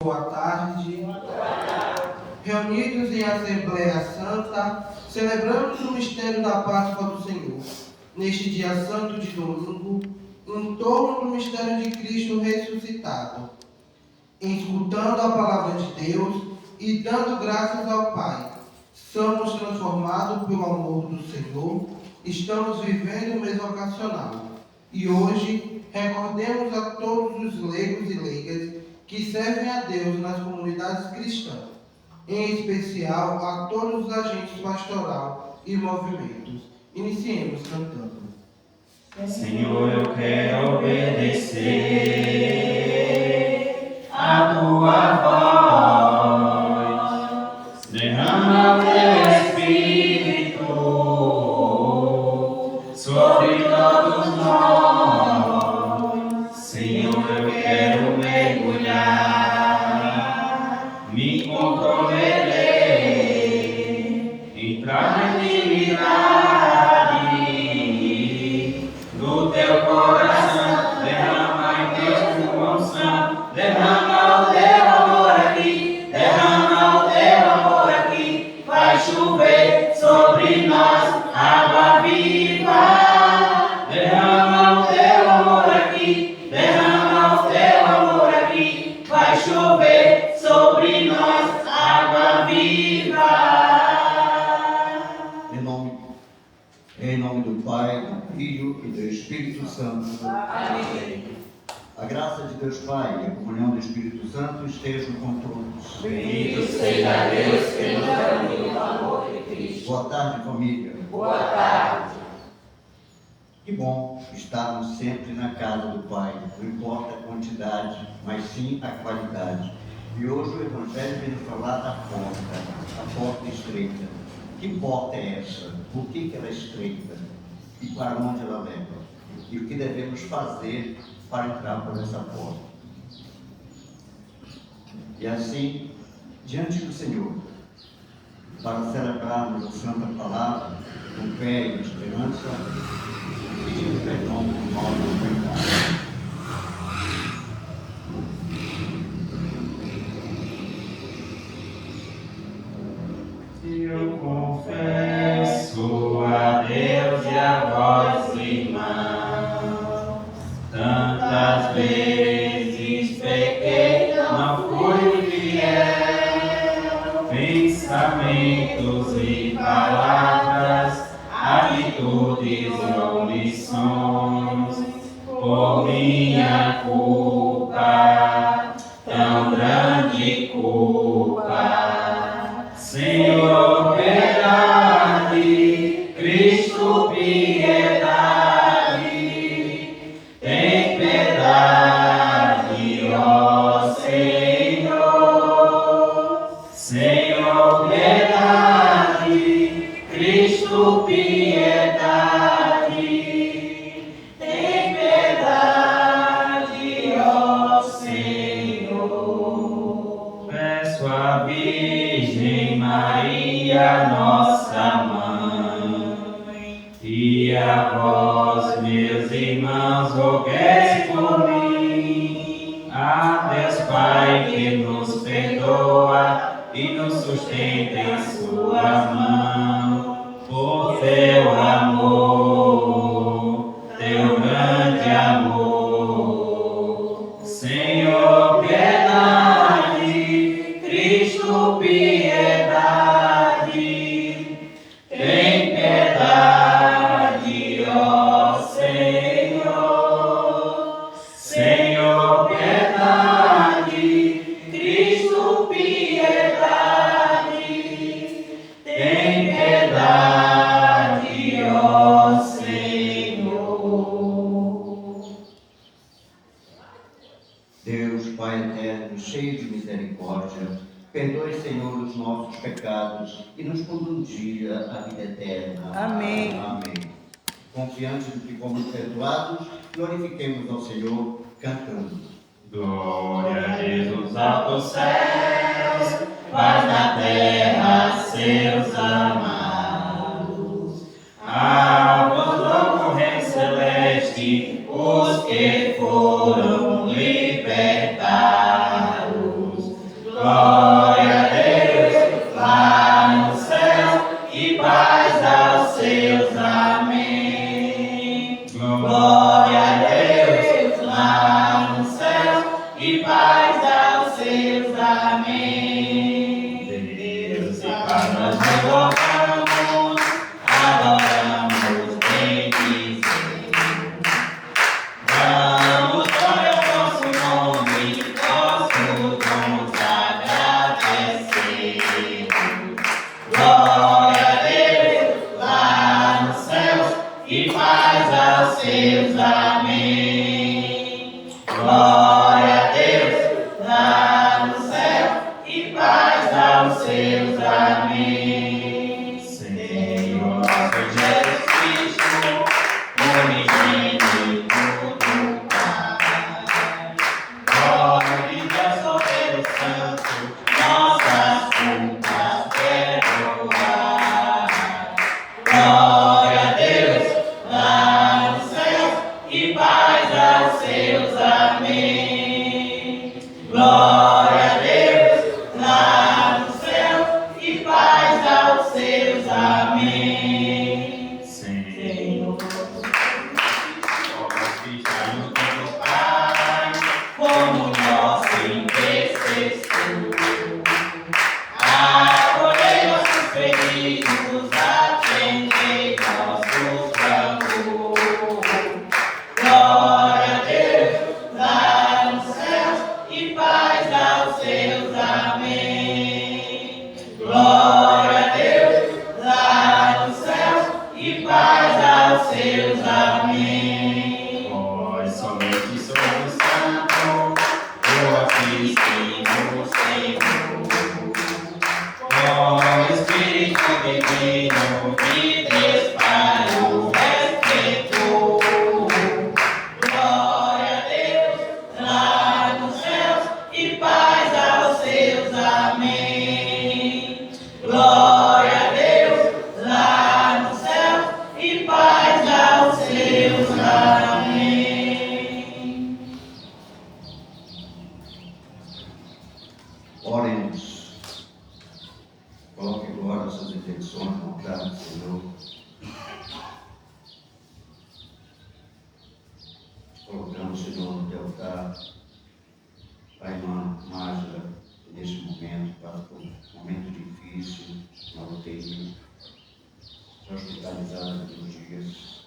Boa tarde. Reunidos em Assembleia Santa, celebramos o mistério da Páscoa do Senhor. Neste dia santo de domingo, em torno do mistério de Cristo ressuscitado, escutando a palavra de Deus e dando graças ao Pai, somos transformados pelo amor do Senhor, estamos vivendo o mês vocacional. E hoje recordemos a todos os leigos e leigas que servem a Deus nas comunidades cristãs, em especial a todos os agentes pastoral e movimentos. Iniciemos cantando. Senhor, eu quero obedecer a tua voz. Derrama o teu Espírito sobre todos nós. Senhor, eu quero mergulhar, me comprometer, entrar na intimidade do teu coração. Derrama em Deus tua unção, derrama o teu amor aqui, derrama o teu amor aqui. Vai chover sobre nós água viva. Derrama o teu amor aqui, derrama o teu amor aqui. Vai chover sobre nós água viva. Em nome do Pai, do Filho e do Espírito Santo. Amém. A graça de Deus Pai e a comunhão do Espírito Santo estejam com todos. Bendito seja Deus que nos reuniu no amor de Cristo. Boa tarde, família. Boa tarde. Que bom estarmos sempre na casa do Pai. Não importa a quantidade, mas sim a qualidade. E hoje o Evangelho vem nos falar da porta, a porta estreita. Que porta é essa? Por que ela é estreita? E para onde ela leva? E o que devemos fazer para entrar por essa porta? E assim, diante do Senhor, para celebrarmos a Santa Palavra, com fé e esperança, pedimos perdão por nossos pecados. Eu confesso a Deus e a vós, irmãos, tantas vezes pequei, não fui fiel, pensamentos e palavras, atitudes e omissões, por minha culpa, tão grande culpa. Senhor, piedade, Cristo, piedade, tem piedade, ó Senhor. Senhor, piedade, Cristo, piedade, tem piedade, ó Senhor. Peço a Virgem Maria, nossa mãe, e a vós, meus irmãos, rogueis por mim. A Deus Pai que nos perdoa e nos sustenta em sua mão, por teu amor, teu grande amor. Senhor, piedade, Cristo, piedade, tem piedade, ó Senhor. Senhor, piedade, Cristo, piedade, tem piedade, ó Senhor. Deus, Pai eterno, cheio de misericórdia, perdoe, Senhor, os nossos pecados e nos conduzia à vida eterna. Amém. Amém. Confiantes de que fomos perdoados, glorifiquemos ao Senhor cantando. Glória a Jesus altos céus, paz na terra, seus amados. Alvos do Reino Celeste, os que foram libertados. Glória a Deus lá no céu e paz aos seus. Amém. Glória a Deus lá no céu e paz aos seus. Amém. Deus e Pai, nós te louvamos, adoramos, bendizemos. Damos glória ao vosso nome, vossos dons agradecemos. Glória a Deus lá nos céus e paz aos seus. Amém. Glória a Deus lá no céu e paz aos seus. Amém. Senhor nosso Jesus Cristo, unigênito do Pai, glória de Deus Cordeiro Santo, nossas culpas perdoar. Glória a Deus lá no céu e paz aos seus. Amém. Glória a Deus lá no céu e paz aos seus. Amém. Senhor, no teu Pai, como nosso intercessor, acolhei nossos feridos, atendei nosso clamor. Glória a Deus lá no céu e paz aos seus. Amém. Glória a Deus lá no céu e paz aos seus. Amém. Vós somente sois o Santo, o Altíssimo Senhor. Ó Espírito Divino, que dispara o respeito. Glória a Deus lá nos céus e paz aos seus. Amém. Glória a Deus lá no céu e paz aos seus. Amém. Oremos. Coloque agora as suas intenções no altar do Senhor. Colocamos o Senhor no teu altar. Pai, Mágica, neste momento, passa por um momento difícil, na UTI, hospitalizada por dias.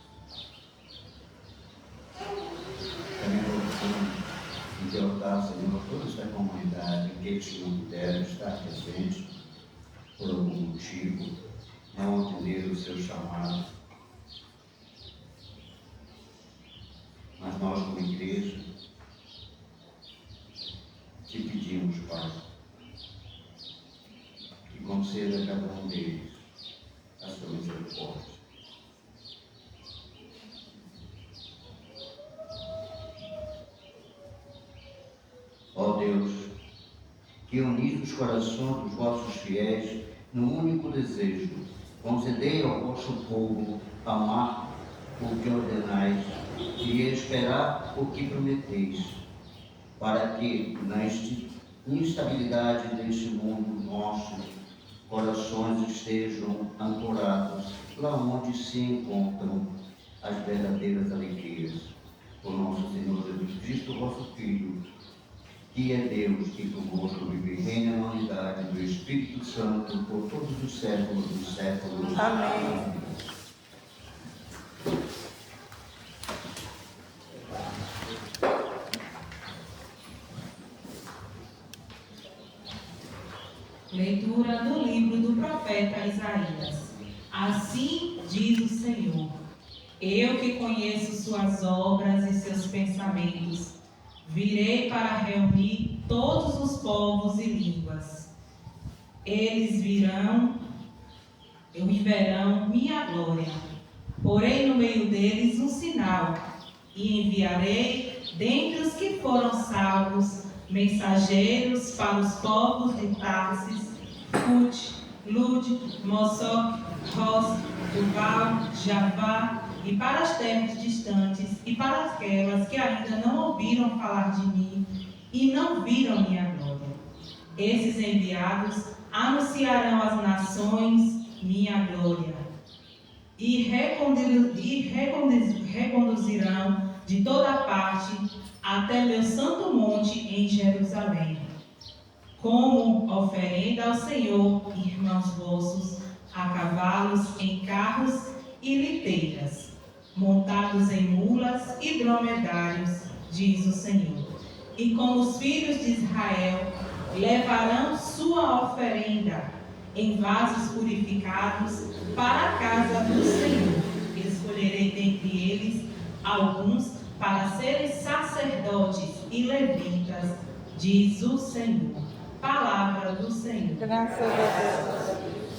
Também colocamos no teu altar, Senhor, toda esta comunidade, aqueles que não puderam estar presentes por algum motivo, não atenderam o seu chamado. Mas nós, como igreja, te pedimos, Pai, que conceda a cada um deles a sua misericórdia. Ó Deus, que unis os corações dos vossos fiéis num único desejo, concedei ao vosso povo amar o que ordenais e esperar o que prometeis, para que, na instabilidade deste mundo nosso, corações estejam ancorados lá onde se encontram as verdadeiras alegrias. Por nosso Senhor Jesus Cristo, vosso Filho, que é Deus e convosco vive e reina na unidade do Espírito Santo por todos os séculos dos séculos. Amém. Leitura do livro do profeta Isaías. Assim diz o Senhor: eu que conheço suas obras e seus pensamentos, virei para reunir todos os povos e línguas. Eles virão e verão minha glória. Porei no meio deles um sinal, e enviarei dentre os que foram salvos mensageiros para os povos de Tarsis, Cute, Lud, Mossoc, Ros, Tubal, Javá, e para as terras distantes, e para aquelas que ainda não ouviram falar de mim, e não viram minha glória. Esses enviados anunciarão às nações minha glória e reconduzirão de toda parte até meu santo monte em Jerusalém. Como oferenda ao Senhor, irmãos vossos, a cavalos, em carros e liteiras, montados em mulas e dromedários, diz o Senhor. E como os filhos de Israel levarão sua oferenda em vasos purificados para a casa do Senhor. Escolherei dentre eles alguns para serem sacerdotes e levitas, diz o Senhor. Palavra do Senhor. Graças a Deus.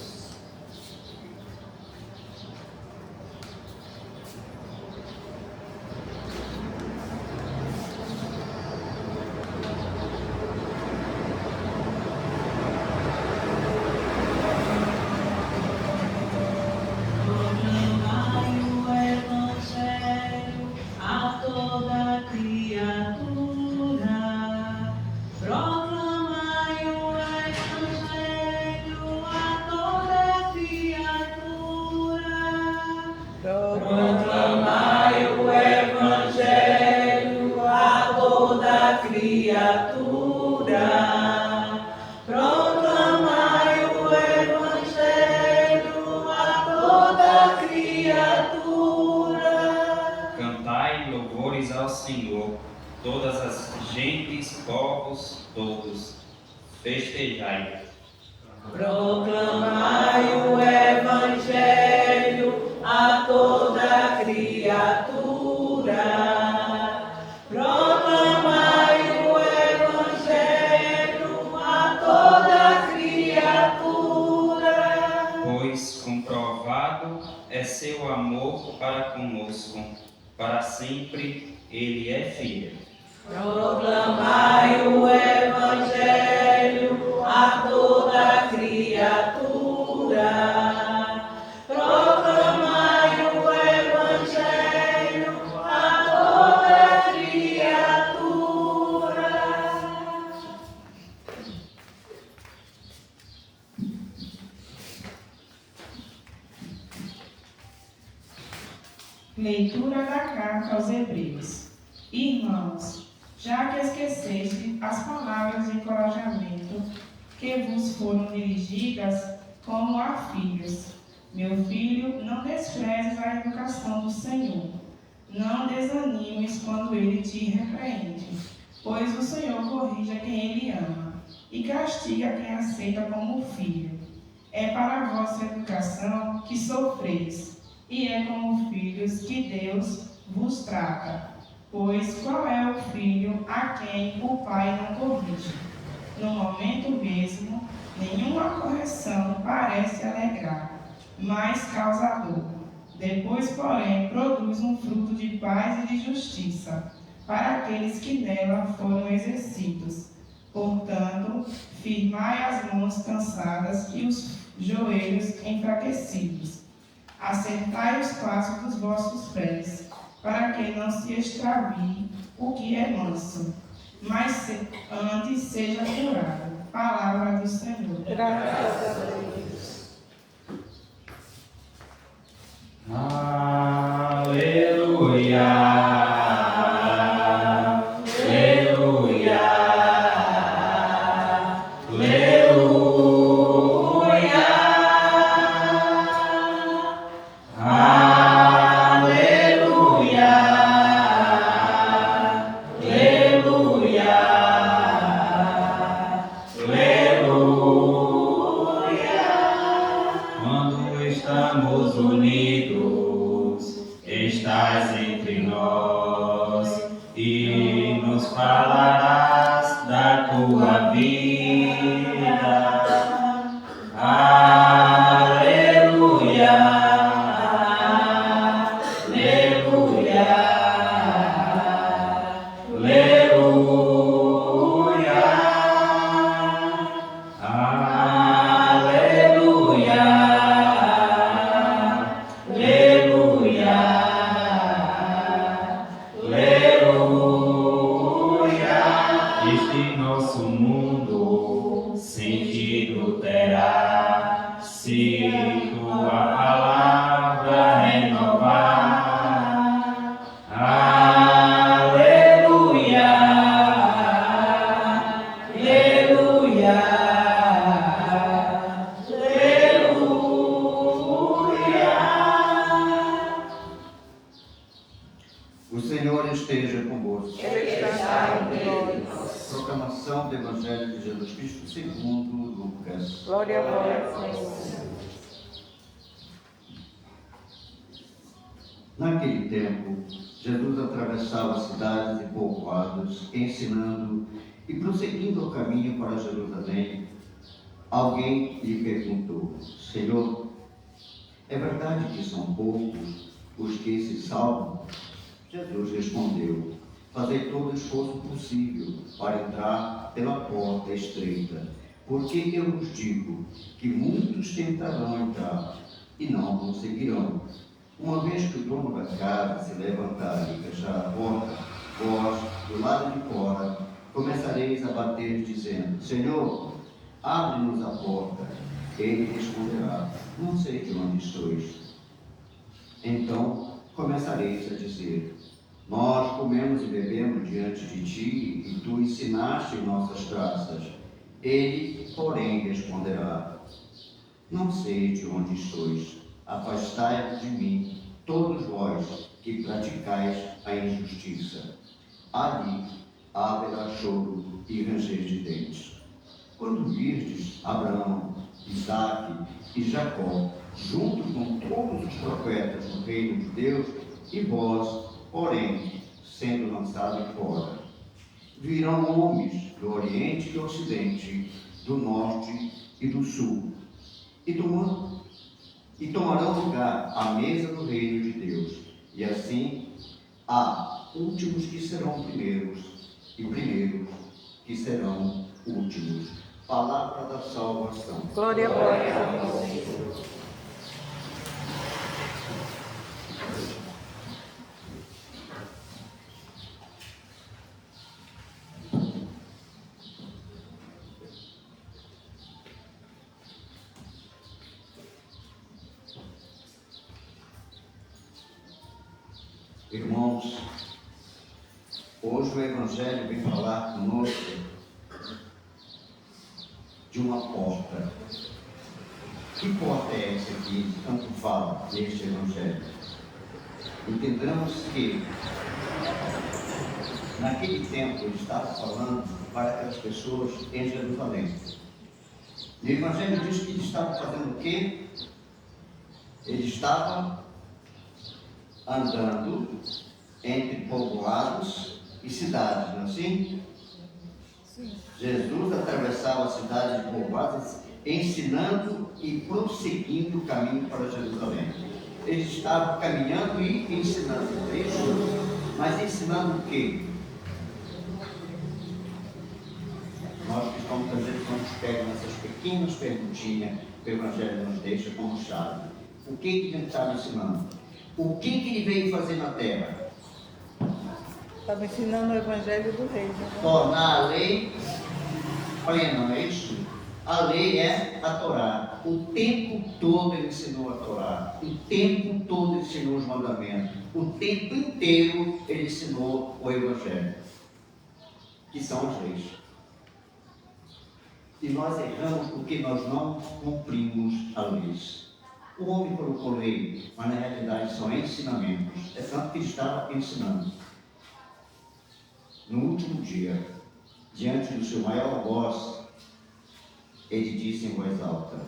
Cantai louvores ao Senhor, todas as gentes, povos, todos, festejai. Proclamai o Evangelho a toda criatura. Proclamai o Evangelho a toda criatura. Pois comprovado é seu amor para conosco, para sempre ele é fiel. Proclamai o Evangelho a toda criatura. Proclamai o Evangelho a toda criatura. Leitura da carta aos Hebreus. Irmãos, já que esqueceste as palavras de encorajamento que vos foram dirigidas como a filhos, meu filho, não desprezes a educação do Senhor. Não desanimes quando ele te repreende, pois o Senhor corrige a quem ele ama e castiga quem aceita como filho. É para a vossa educação que sofreis, e é como filhos que Deus vos trata. Pois qual é o filho a quem o pai não corrige? No momento mesmo, nenhuma correção parece alegrar, mas causa dor. Depois, porém, produz um fruto de paz e de justiça para aqueles que nela foram exercidos. Portanto, firmai as mãos cansadas e os joelhos enfraquecidos. Acertai os passos dos vossos pés, para que não se extravie o que é manso, mas antes seja curado. Palavra do Senhor. Graças a Deus. Aleluia. Estamos unidos, estás entre nós e nos falarás da tua vida. Aleluia, aleluia, aleluia, aleluia. Este nosso mundo O Senhor esteja convosco. Ele está em nós. Proclamação do Evangelho de Jesus Cristo segundo Lucas. Glória a vós, Senhor. Naquele tempo, Jesus atravessava cidades e povoados, ensinando e prosseguindo o caminho para Jerusalém. Alguém lhe perguntou: Senhor, é verdade que são poucos os que se salvam? Jesus respondeu: fazei todo o esforço possível para entrar pela porta estreita, porque eu vos digo que muitos tentarão entrar e não conseguirão. Uma vez que o dono da casa se levantar e fechar a porta, vós, do lado de fora, começareis a bater, dizendo: Senhor, abre-nos a porta. Ele responderá: não sei de onde sois. Então começareis a dizer: nós comemos e bebemos diante de ti, e tu ensinaste em nossas praças. Ele, porém, responderá: não sei de onde sois. Afastai-vos de mim, todos vós que praticais a injustiça. Ali haverá choro e ranger de dentes. Quando virdes Abraão, Isaque e Jacó, junto com todos os profetas no reino de Deus, e vós, porém, sendo lançados fora, virão homens do Oriente e do Ocidente, do Norte e do Sul, e tomarão lugar à mesa do reino de Deus. E assim há últimos que serão primeiros, e primeiros que serão últimos. Palavra da salvação. Glória a vós, Senhor. Irmãos, hoje o Evangelho vem falar conosco de uma porta. Que porta é essa que tanto fala neste Evangelho? Entendamos que naquele tempo ele estava falando para aquelas pessoas em Jerusalém. E o Evangelho diz que ele estava fazendo o quê? Ele estava andando entre povoados e cidades, não é assim? Sim. Jesus atravessava cidades e povoados, ensinando e prosseguindo o caminho para Jerusalém. Ele estava caminhando e ensinando, é isso? Mas ensinando o quê? Nós que estamos fazendo, vamos pegar essas pequenas perguntinhas que o Evangelho nos deixa como chave. O que ele estava ensinando? O que ele veio fazer na terra? Estava ensinando o Evangelho do Reino. Tornar a lei plena, não é isso? A lei é a Torá. O tempo todo ele ensinou a Torá. O tempo todo ele ensinou os mandamentos. O tempo inteiro ele ensinou o Evangelho, que são as leis. E nós erramos porque nós não cumprimos a lei. O homem colocou lei, mas na realidade são ensinamentos. É tanto que ele estava ensinando. No último dia, diante do seu maior voz, ele disse em voz alta: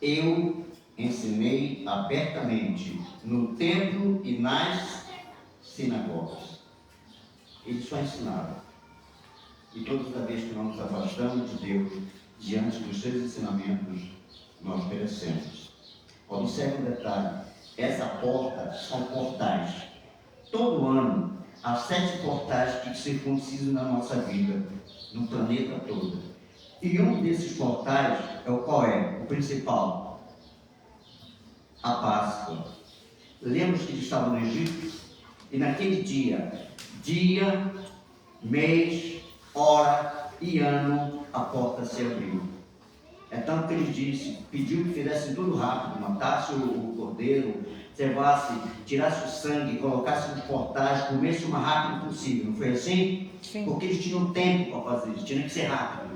eu ensinei abertamente no templo e nas sinagogas. Ele só ensinava. E todas as vezes que nós nos afastamos de Deus, diante dos seus ensinamentos, nós perecemos. Observe um detalhe: essa porta são portais. Todo ano há 7 portais que circuncidam na nossa vida, no planeta todo. E um desses portais é o qual é? O principal. A Páscoa. Lembra que eles estavam no Egito? E naquele dia, mês, hora e ano, a porta se abriu. É tanto que ele disse, pediu que fizessem tudo rápido, matasse o cordeiro, servasse, tirasse o sangue, colocasse nos portais, comesse o mais rápido possível. Não foi assim? Sim. Porque eles tinham tempo para fazer isso, tinha que ser rápido.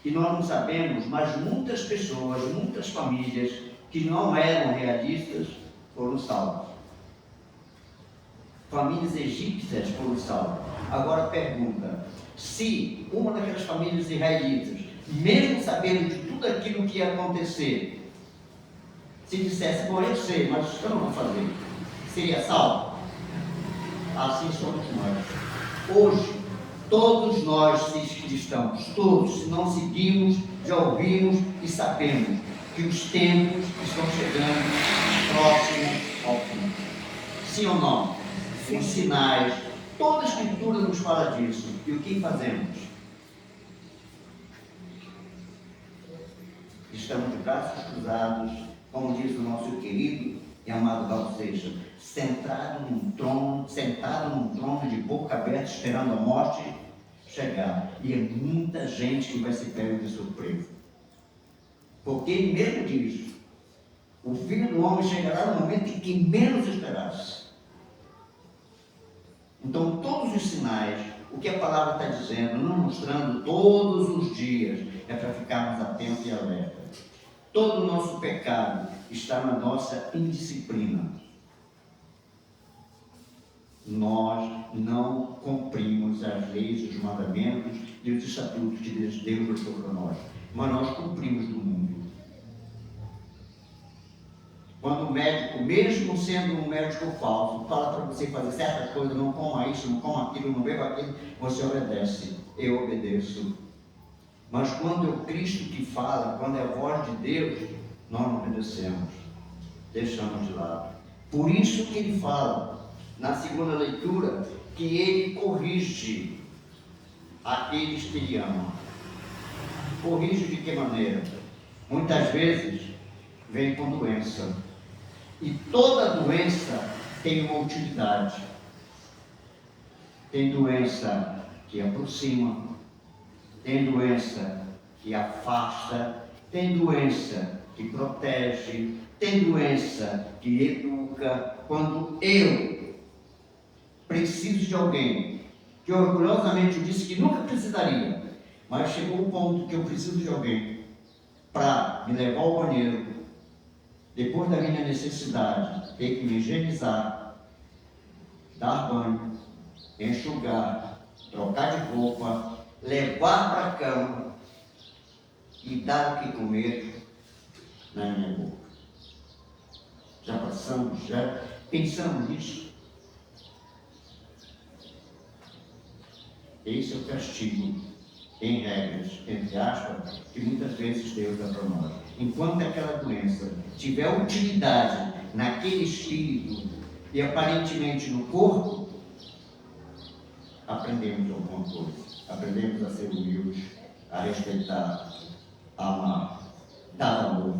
E nós não sabemos, mas muitas pessoas, muitas famílias que não eram realistas foram salvas. Famílias egípcias foram salvas. Agora pergunta, se uma daquelas famílias israelitas, mesmo sabendo de tudo aquilo que ia acontecer, se dissesse, bom, eu sei, mas eu não vou fazer, seria salvo? Assim somos nós. Hoje, todos nós, cristãos, todos, se não seguimos, já ouvimos e sabemos que os tempos estão chegando próximos ao fim. Sim ou não? Os sinais, toda a Escritura nos fala disso. E o que fazemos? Estamos de braços cruzados, como diz o nosso querido e amado Raul Seixas, sentado num trono de boca aberta, esperando a morte chegar. E é muita gente que vai se pegar de surpresa. Porque ele mesmo diz, o Filho do Homem chegará no momento em que menos esperasse. Então, todos os sinais, o que a palavra está dizendo, nos mostrando todos os dias, é para ficarmos atentos e alerta. Todo o nosso pecado está na nossa indisciplina. Nós não cumprimos as leis, os mandamentos e os estatutos que Deus deixou para nós, mas nós cumprimos do mundo. Quando o médico, mesmo sendo um médico falso, fala para você fazer certas coisas, não coma isso, não coma aquilo, não beba aquilo, você obedece. Eu obedeço. Mas quando é o Cristo que fala, quando é a voz de Deus, nós não obedecemos. Deixamos de lado. Por isso que ele fala, na segunda leitura, que ele corrige aqueles que ele ama. Corrige de que maneira? Muitas vezes vem com doença. E toda doença tem uma utilidade. Tem doença que aproxima, tem doença que afasta, tem doença que protege, tem doença que educa. Quando eu preciso de alguém, que orgulhosamente eu disse que nunca precisaria, mas chegou o ponto que eu preciso de alguém para me levar ao banheiro, depois da minha necessidade, ter que me higienizar, dar banho, enxugar, trocar de roupa, levar para a cama e dar o que comer na minha boca. Já passamos, já pensamos nisso? Esse é o castigo, em regras, entre aspas, que muitas vezes Deus dá para nós. Enquanto aquela doença tiver utilidade naquele espírito e aparentemente no corpo, aprendemos alguma coisa. Aprendemos a ser humildes, a respeitar, a amar, dar amor.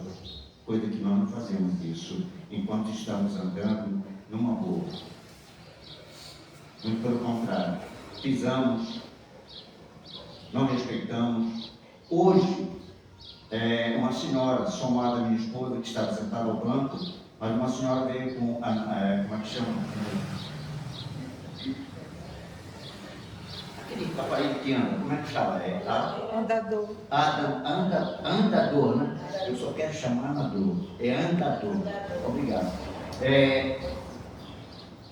Coisa que nós não fazemos isso enquanto estamos andando numa boa. Muito pelo contrário, pisamos, não respeitamos. Hoje, uma senhora, somada minha esposa, que estava sentada ao banco, mas uma senhora veio com, como é que chama? Aquele papai que anda, como é que chama? Andador. Andador, né? Eu só quero chamar andador. É andador. Obrigado.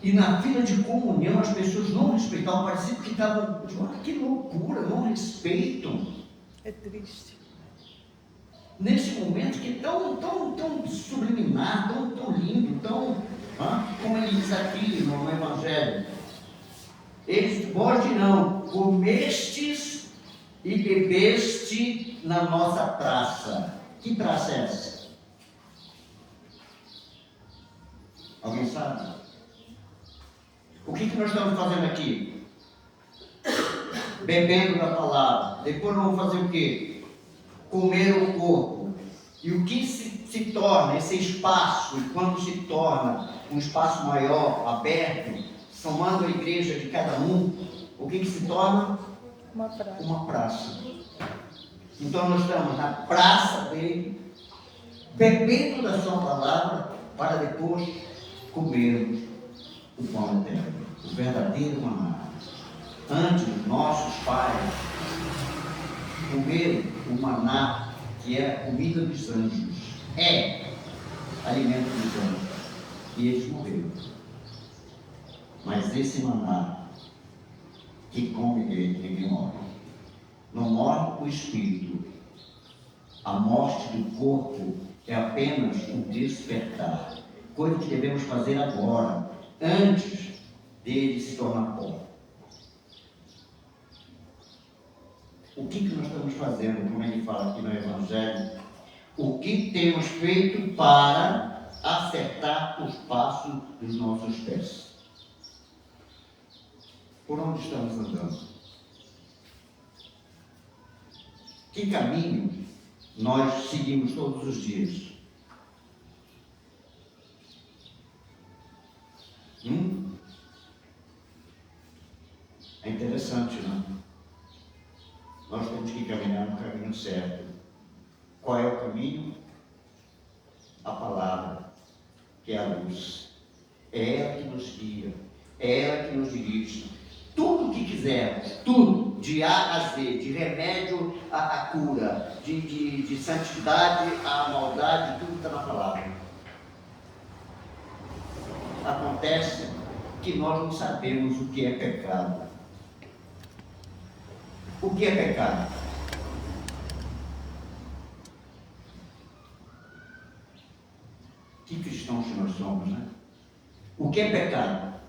E na fila de comunhão as pessoas não respeitavam, parecia que estavam, que loucura, não respeitam. É triste. Nesse momento que é tão subliminar, tão lindo, como ele diz aqui no Evangelho. Vós dirão, comestes e bebeste na nossa praça. Que praça é essa? Alguém sabe? O que nós estamos fazendo aqui? Bebendo da palavra. Depois nós vamos fazer o quê? Comer o corpo. E o que se torna esse espaço, e quando se torna um espaço maior, aberto, somando a igreja de cada um, o que se torna? Uma praça. Uma praça. Então nós estamos na praça dele, bebendo da sua palavra, para depois comermos o pão eterno, o verdadeiro maná. Antes, nossos pais comeram o maná, que era a comida dos anjos. É alimento dos anjos. E eles morreram. Mas esse maná, que come ele, ninguém morre. Não morre o espírito. A morte do corpo é apenas um despertar. Coisa que devemos fazer agora, antes dele se tornar pó. O que nós estamos fazendo, como ele fala aqui no Evangelho? O que temos feito para acertar os passos dos nossos pés? Por onde estamos andando? Que caminho nós seguimos todos os dias? É interessante, não? Nós temos que caminhar no caminho certo. Qual é o caminho? A palavra, que é a luz. É ela que nos guia, é ela que nos dirige. Tudo o que quisermos, tudo, de A a Z, de remédio à cura, de santidade à maldade, tudo está na palavra. Acontece que nós não sabemos o que é pecado. O que é pecado? Que cristãos que nós somos, né? O que é pecado?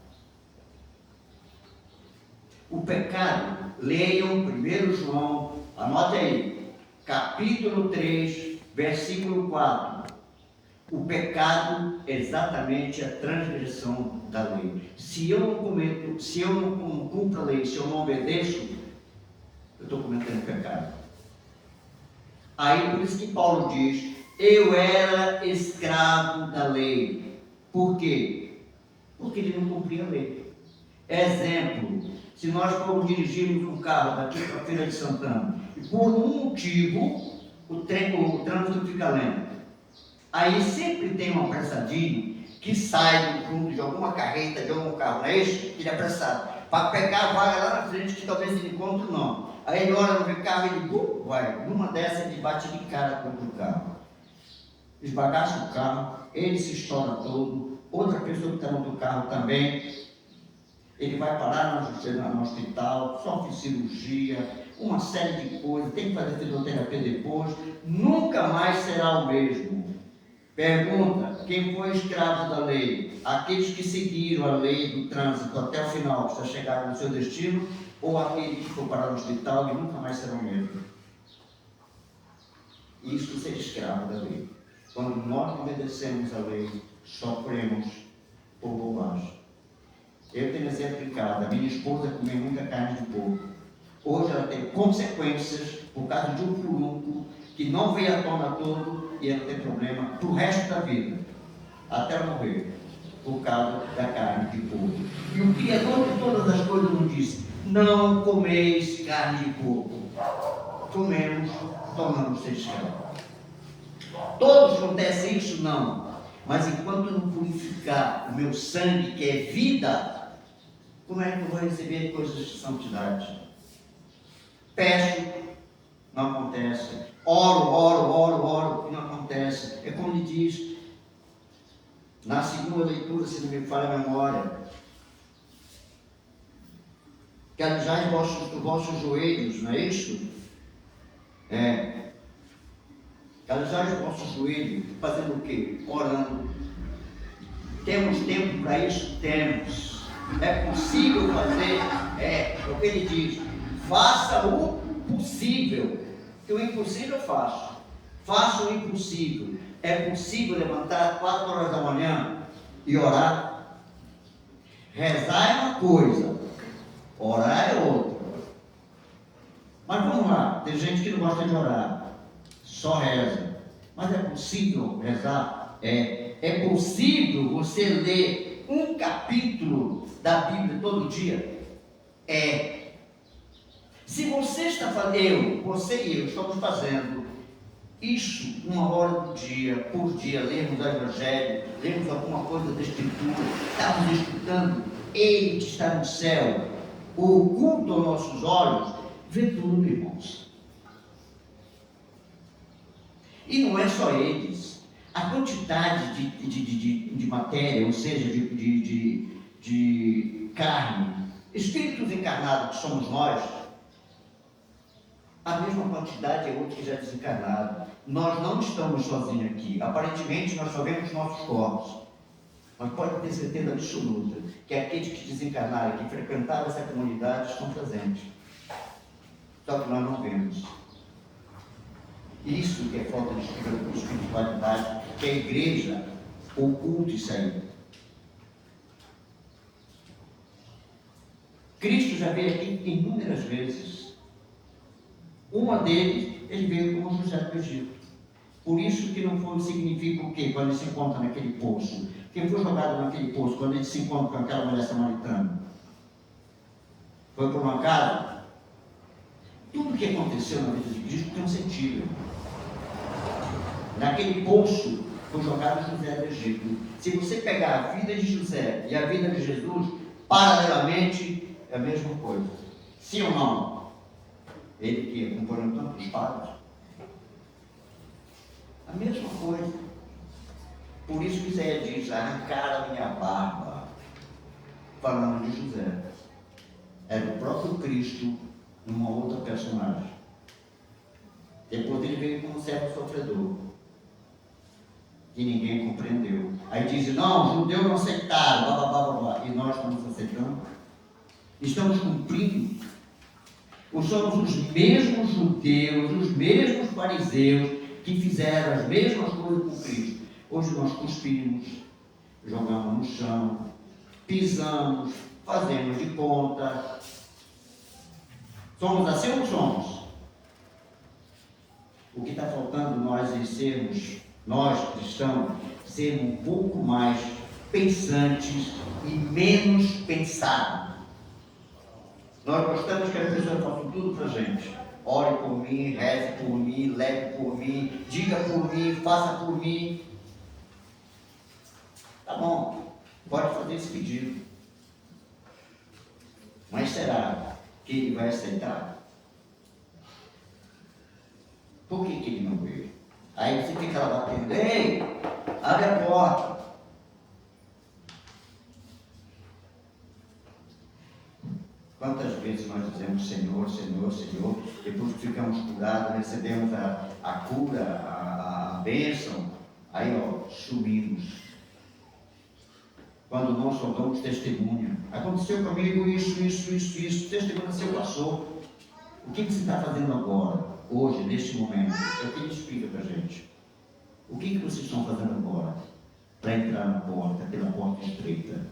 O pecado, leiam 1 João, anote aí, capítulo 3, versículo 4. O pecado é exatamente a transgressão da lei. Se eu não cometo, se eu não cumpro a lei, se eu não obedeço, eu estou cometendo pecado. Aí por isso que Paulo diz, eu era escravo da lei. Por quê? Porque ele não cumpria a lei. Exemplo, se nós formos dirigirmos um carro daqui para a Feira de Santana, e por um motivo o trânsito fica lento, aí sempre tem um apressadinho que sai do fundo de alguma carreta, de algum carro, não é isso? Ele é apressado, para pegar a vaga lá na frente, que talvez ele encontre não. Aí ele olha no carro e ele vai. Numa dessas ele bate de cara contra o carro. Esbagaça o carro, ele se estoura todo, outra pessoa que está no outro carro também. Ele vai parar no hospital, sofre cirurgia, uma série de coisas, tem que fazer fisioterapia depois, nunca mais será o mesmo. Pergunta, quem foi escravo da lei? Aqueles que seguiram a lei do trânsito até o final, que já chegaram no seu destino, ou aqueles que foram parar no hospital e nunca mais serão o mesmo? Isso é ser escravo da lei. Quando nós obedecemos a lei, sofremos por bobagem. Eu tenho exemplo em casa, a minha esposa comia muita carne de porco. Hoje ela tem consequências por causa de um furúnculo que não veio à tona todo e ela tem problema para o resto da vida, até ela morrer, por causa da carne de porco. E o Criador de todas as coisas nos disse, não comeis carne de porco. Comemos, tornamos-se escravos. Todos acontece isso? Não. Mas enquanto não purificar o meu sangue, que é vida, como é que eu vou receber coisas de santidade? Peço, não acontece. Oro, e não acontece. É como ele diz, na segunda leitura, se não me falha a memória, que alijai os vossos joelhos, não é isso? Alijai os vossos joelhos, fazendo o quê? Orando. Temos tempo para isso? Temos. É possível fazer? É o que ele diz. Faça o possível, que o impossível eu faço. Faça o impossível. É possível levantar 4 horas da manhã e orar? Rezar é uma coisa, orar é outra. Mas vamos lá, tem gente que não gosta de orar, só reza. Mas é possível rezar? É possível você ler um capítulo da Bíblia todo dia? Se você está fazendo, você e eu estamos fazendo isso 1 hora do dia, por dia, lermos o Evangelho, lermos alguma coisa da Escritura, estamos escutando, Ele que está no céu, oculto aos nossos olhos, vê tudo, irmãos. E não é só eles. A quantidade de matéria, ou seja, de carne, espíritos encarnados que somos nós, a mesma quantidade é outro que já desencarnado. Nós não estamos sozinhos aqui. Aparentemente nós só vemos nossos corpos. Mas pode ter certeza absoluta que aqueles que desencarnaram, que frequentaram essa comunidade, estão presentes. Só que nós não vemos. Isso que é falta de espiritualidade, que a igreja oculta isso aí. Cristo já veio aqui inúmeras vezes. Uma deles, ele veio como José do Egito. Por isso que não foi, significa o quê? Quando ele se encontra naquele poço. Quem foi jogado naquele poço, quando ele se encontra com aquela mulher samaritana? Foi por uma casa? Tudo que aconteceu na vida de Cristo tem um sentido. Naquele poço foi jogado José do Egito. Se você pegar a vida de José e a vida de Jesus, paralelamente, é a mesma coisa. Sim ou não? Ele que acompanhou tantos padres. A mesma coisa. Por isso que Isaías diz, arrancaram a minha barba, falando de José. Era o próprio Cristo numa outra personagem. Depois ele veio como servo sofredor, que ninguém compreendeu. Aí diz, não, os judeus não aceitaram, blá, blá, blá, blá. E nós estamos aceitando. Estamos cumprindo. Somos os mesmos judeus, os mesmos fariseus, que fizeram as mesmas coisas com Cristo. Hoje nós cuspimos, jogamos no chão, pisamos, fazemos de conta. Somos assim ou não somos? O que está faltando nós é sermos, nós cristãos, sermos um pouco mais pensantes e menos pensados. Nós gostamos que as pessoas façam tudo para a gente. Ore por mim, reze por mim, leve por mim, diga por mim, faça por mim. Tá bom, pode fazer esse pedido. Mas será que ele vai aceitar? Por que ele não veio? Aí você fica lá batendo, ei, abre a porta. Quantas vezes nós dizemos Senhor, Senhor, Senhor, depois que ficamos curados, recebemos a cura, a bênção, aí sumimos. Quando nós só damos testemunha. Aconteceu comigo isso, testemunha seu passou. O que você está fazendo agora, hoje, neste momento? É o que ele explica para a gente. O que vocês estão fazendo agora? Para entrar na porta, pela porta estreita.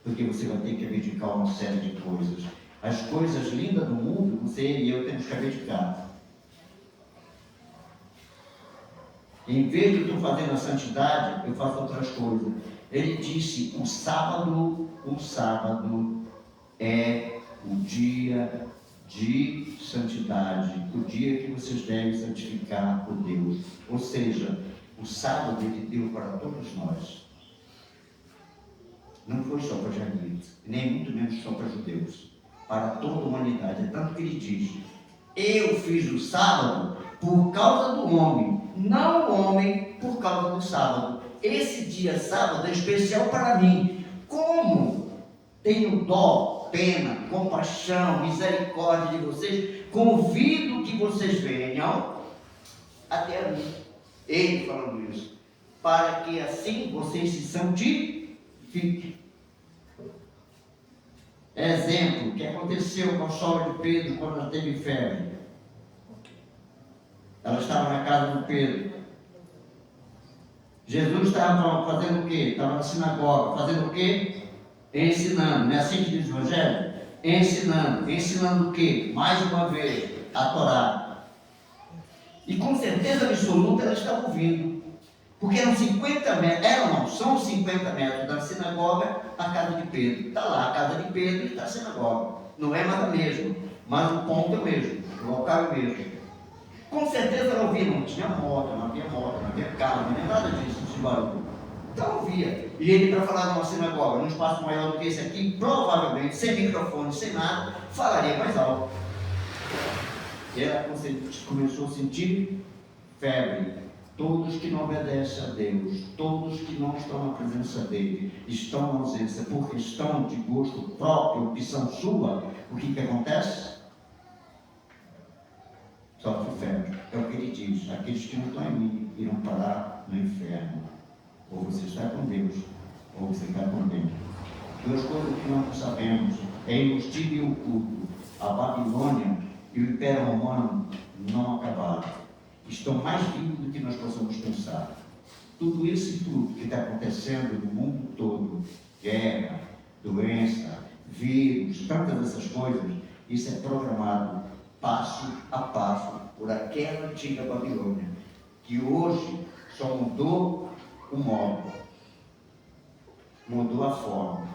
Porque você vai ter que abdicar uma série de coisas. As coisas lindas do mundo, você e eu temos que abdicar. Em vez de eu estar fazendo a santidade, eu faço outras coisas. Ele disse, o sábado é o dia de santidade, o dia que vocês devem santificar por Deus. Ou seja, o sábado ele deu para todos nós. Não foi só para israelitas, nem muito menos só para judeus, para toda a humanidade. É tanto que ele diz, eu fiz o sábado por causa do homem, não o homem por causa do sábado. Esse dia sábado é especial para mim. Como tenho dó, pena, compaixão, misericórdia de vocês, convido que vocês venham até mim. Ele falando isso, para que assim vocês se santifiquem. Exemplo, o que aconteceu com a sogra de Pedro quando ela teve febre. Ela estava na casa do Pedro. Jesus estava fazendo o quê? Estava na sinagoga, fazendo o quê? Ensinando. Não é assim que diz o Evangelho? Ensinando. Ensinando o quê? Mais uma vez, a Torá. E com certeza absoluta ela estava ouvindo. Porque eram 50 metros, são 50 metros da sinagoga à casa de Pedro. Está lá a casa de Pedro e está a sinagoga. Não é nada mesmo, mas o ponto é o mesmo, o local é o mesmo. Com certeza ela ouvia, não tinha moto, não havia carro, não havia nada disso, de barulho. Então ouvia. E ele, para falar numa sinagoga, num espaço maior do que esse aqui, provavelmente, sem microfone, sem nada, falaria mais alto. ela começou a sentir febre. Todos que não obedecem a Deus, todos que não estão na presença dele, estão na ausência por questão de gosto próprio, opção sua, o que acontece? Sofre febre. É o que ele diz: aqueles que não estão em mim irão parar no inferno. Ou você está com Deus, ou você está com Deus. Duas coisas que nós sabemos: é ilustível e oculto. A Babilônia e o Império Romano não acabaram. Estão mais vivos do que nós possamos pensar. Tudo isso e tudo que está acontecendo no mundo todo, guerra, doença, vírus, tantas essas coisas, isso é programado passo a passo por aquela antiga Babilônia, que hoje só mudou o modo, mudou a forma.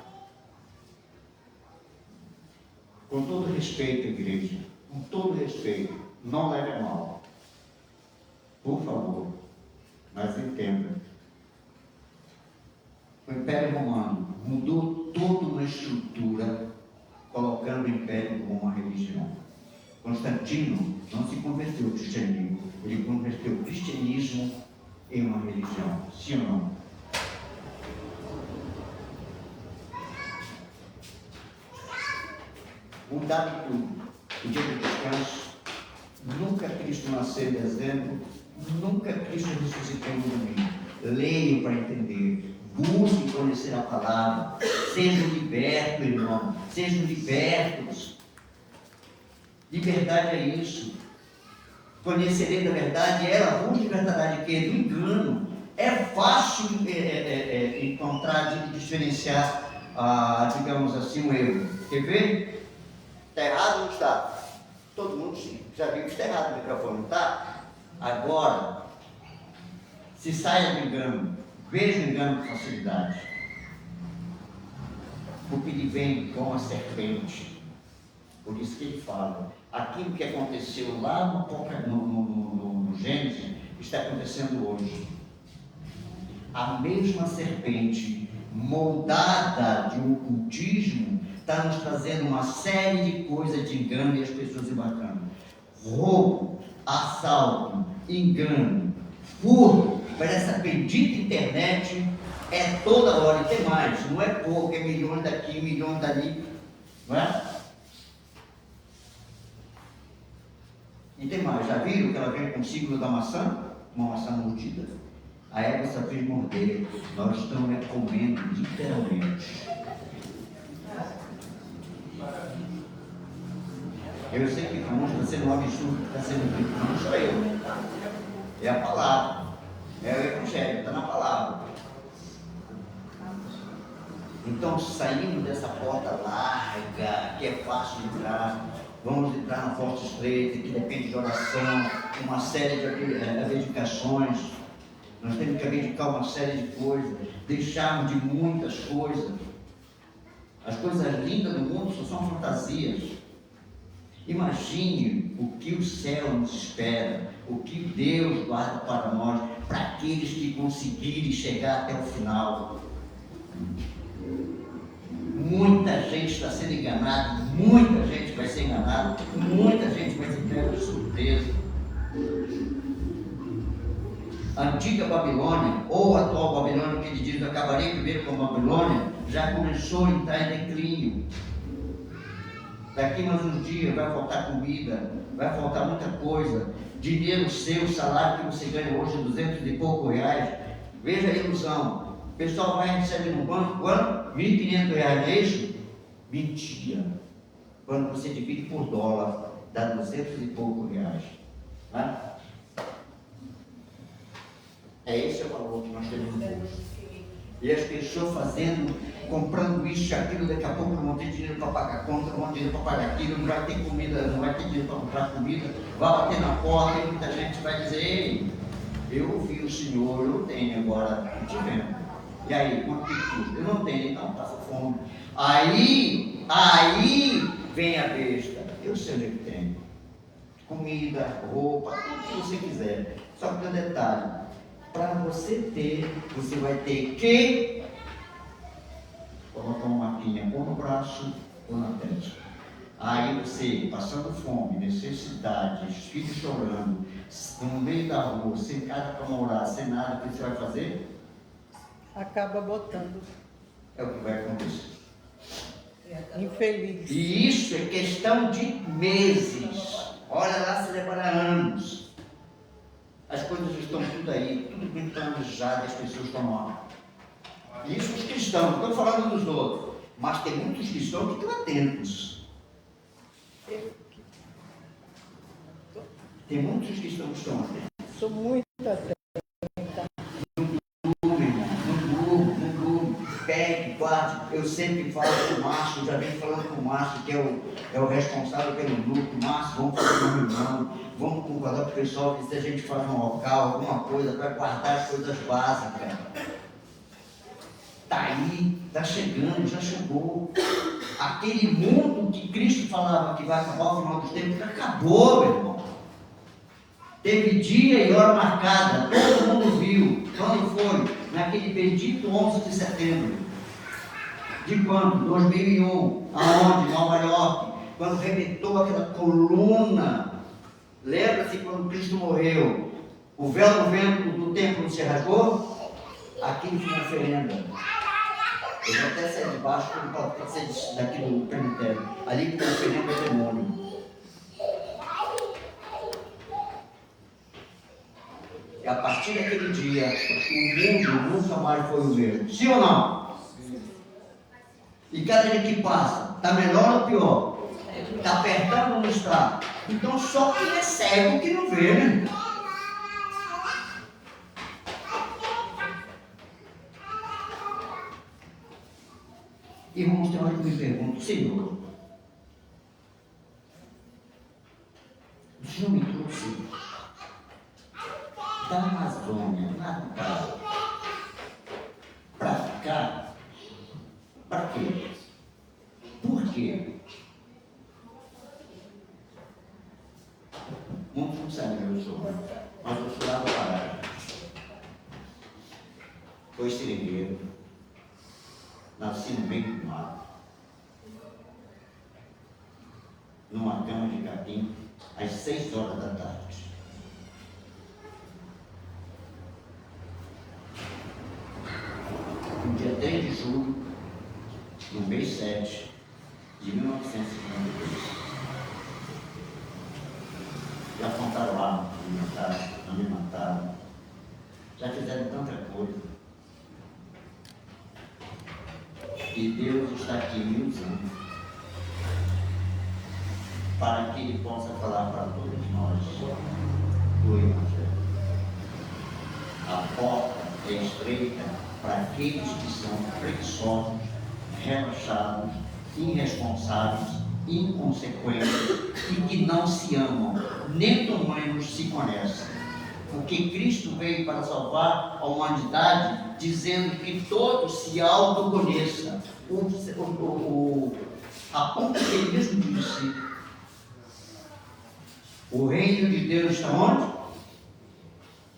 Com todo respeito, igreja, com todo respeito, não leve a mal. Por favor, mas entenda. O Império Romano mudou toda uma estrutura, colocando o Império como uma religião. Constantino não se converteu ao cristianismo, ele converteu o cristianismo em uma religião. Sim ou não? Mudar tudo. O dia do descanso, nunca Cristo nasceu em dezembro, nunca Cristo ressuscitou no domingo. Leiam para entender, busquem conhecer a palavra, sejam libertos, irmão, sejam libertos. Liberdade é isso. Conhecerei da verdade, ela vos libertará de quê? Do engano. É fácil encontrar, diferenciar, digamos assim, um erro. Quer ver? Está errado ou não está? Todo mundo já viu que está errado no microfone, não está? Agora, se saia do engano, veja o engano com facilidade. Porque ele vem como a serpente. Por isso que ele fala, aquilo que aconteceu lá no Gênesis, está acontecendo hoje. A mesma serpente, moldada de um ocultismo, está nos trazendo uma série de coisas de engano e as pessoas embarcando. Roubo, assalto, engano, furto, para essa bendita internet é toda hora, e tem mais, não é pouco, é milhões daqui, milhões dali, não é? E tem mais, já viram que ela vem com o símbolo da maçã? Uma maçã mordida. A Eva só fez morder, nós estamos comendo literalmente. Eu sei que para uns está sendo um absurdo, está sendo dito, não sou eu. É a palavra, é o Evangelho, está na palavra. Então, saindo dessa porta larga, que é fácil de entrar, vamos entrar na porta estreita, que depende de oração, uma série de abdicações. Nós temos que abdicar uma série de coisas, deixarmos de muitas coisas. As coisas lindas do mundo só são fantasias. Imagine o que o céu nos espera, o que Deus guarda para nós, para aqueles que conseguirem chegar até o final. Muita gente está sendo enganada, muita gente vai ser enganada, muita gente vai ser pega de surpresa. A antiga Babilônia, ou a atual Babilônia, que ele diz, eu acabarei primeiro com a Babilônia, já começou a entrar em declínio. Daqui mais uns dias vai faltar comida, vai faltar muita coisa. Dinheiro seu, salário que você ganha hoje, 200 e poucos reais. Veja a ilusão. O pessoal vai receber no banco quanto? R$1.500, não é isso? Mentira. Quando você divide por dólar, dá 200 e poucos reais. Né? É esse o valor que nós temos hoje. E as pessoas comprando isso e aquilo, daqui a pouco não vão ter dinheiro para pagar conta, não vão ter dinheiro para pagar aquilo, não vai ter comida, não vai ter dinheiro para comprar comida, vai bater na porta e muita gente vai dizer, ei, eu ouvi o Senhor, eu tenho agora, não te vendo. E aí, quanto que custa? Eu não tenho, então passa fome. Aí vem a besta, eu sei onde é que tem. Comida, roupa, tudo que você quiser. Só que tem um detalhe. Para você ter, você vai ter que colocar uma marquinha ou no braço ou na testa. Aí você, passando fome, necessidade, os filhos chorando, no meio da rua, sem casa para morar, sem nada, o que você vai fazer? Acaba botando. É o que vai acontecer. Infeliz. E isso é questão de meses. Olha lá, se levará anos. As coisas estão tudo aí, tudo bem planejado, as pessoas estão lá. Isso os cristãos, não estou falando dos outros, mas tem muitos cristãos que estão atentos. Tem muitos cristãos que estão atentos. Sou muito atenta. No grupo, pegue, guarde. Eu sempre falo com o Márcio, já venho falando com o Márcio, que é o responsável pelo grupo. Márcio, vamos fazer uma reunião, vamos concordar com o pessoal que se a gente faz um local, alguma coisa, para guardar as coisas básicas. Está aí, está chegando, já chegou. Aquele mundo que Cristo falava que vai acabar ao final dos tempos, acabou, meu irmão. Teve dia e hora marcada, todo mundo viu. Quando foi? Naquele bendito 11 de setembro. De quando? 2001. Aonde? Nova York. Quando rebentou aquela coluna. Lembra-se quando Cristo morreu? O véu do templo se rasgou? Aquilo foi uma oferenda. Eu vou até sair de baixo para sair daqui do cemitério. Ali que tem oferenda é demônio. E a partir daquele dia, o mundo nunca mais foi o mesmo. Sim ou não? Sim. E cada dia que passa, está melhor ou pior? Está apertando ou não está? Então só quem é cego que não vê, né? Irmãos, tem hora que eu me pergunto, Senhor, o Senhor me trouxe da Amazônia, lá do Pará, para cá, para quê? Por quê? Muitos não sabem quem eu sou, mas eu sou lá do Pará. Foi seringueiro, nasci no meio do mato, numa cama de capim, às 6 horas da tarde. No dia 3 de julho, no mês 7 de 1952. Já apontaram lá, me mataram, já fizeram tanta coisa. E Deus está aqui me usando para que Ele possa falar para todos nós do Evangelho. A porta é estreita para aqueles que são preguiçosos, relaxados, irresponsáveis, inconsequentes e que não se amam, nem tão menos se conhecem. Porque Cristo veio para salvar a humanidade, dizendo que todos se autoconheçam. A ponto que ele mesmo disse: o reino de Deus está onde?